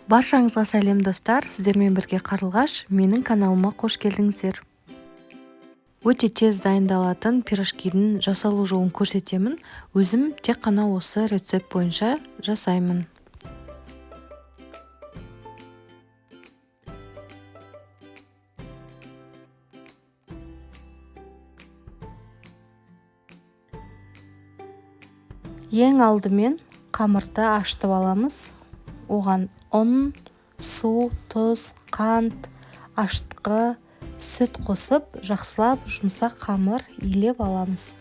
Баршаңызға сәлем достар, сіздермен бірге Қарлығаш, менің каналыма қош келдіңіздер. Өте тез дайындалатын пирожкидің жасалу жолын көрсетемін. Өзім тек қана осы рецепт бойынша жасаймын. Ең алдымен қамырды ашытып аламыз. Оған ұн, су, тұз, қант, ашытқы, сүт қосып, жақсылап жұмсақ қамыр илеп аламыз.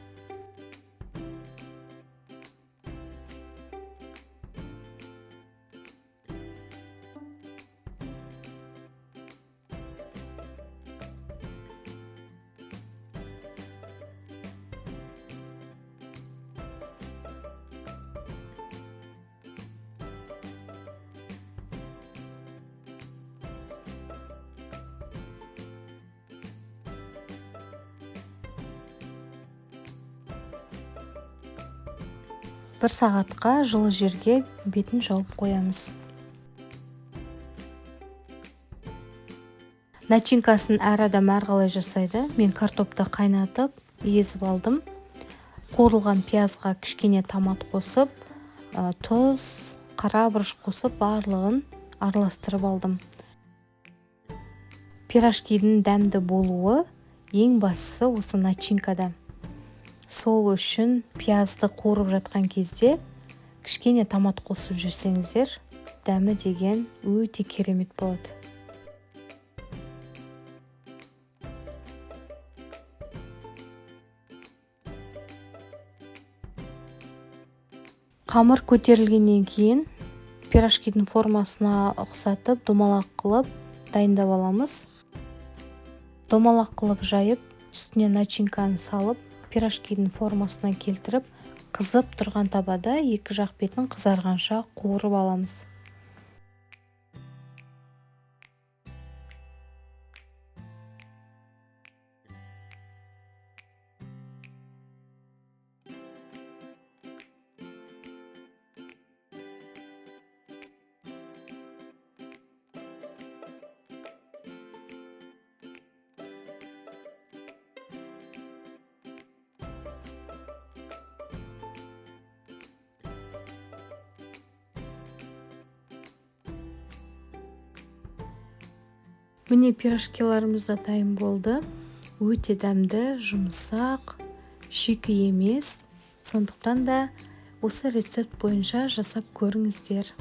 Бір сағатқа жылы жерге бетін жауып қоямыз. Начинкасын әр адам әрқалай жасайды. Мен картопты қайнатып, езіп алдым. Қуырылған пиязға кішкене томат қосып, тұз, қара бұрыш қосып, барлығын араластырып алдым. Пирожкидің дәмді болуы ең бастысы осы начинкада. Сол үшін пиязды қуырып жатқан кезде кішкене томат қосып жүрсеңіздер, дәмі деген өте керемет болады. Қамыр көтерілгеннен кейін пирожкидің формасына ұқсатып, домалақ қылып дайындап аламыз. Домалақ қылып жайып, үстіне начинканы салып, пирожкидің формасына келтіріп, қызып тұрған табада екі жақ бетін қызарғанша қуырып аламыз. Міне пирожкиларымыз да дайын болды. Өте дәмді, жұмсақ, шикі емес. Сондықтан да осы рецепт бойынша жасап көріңіздер.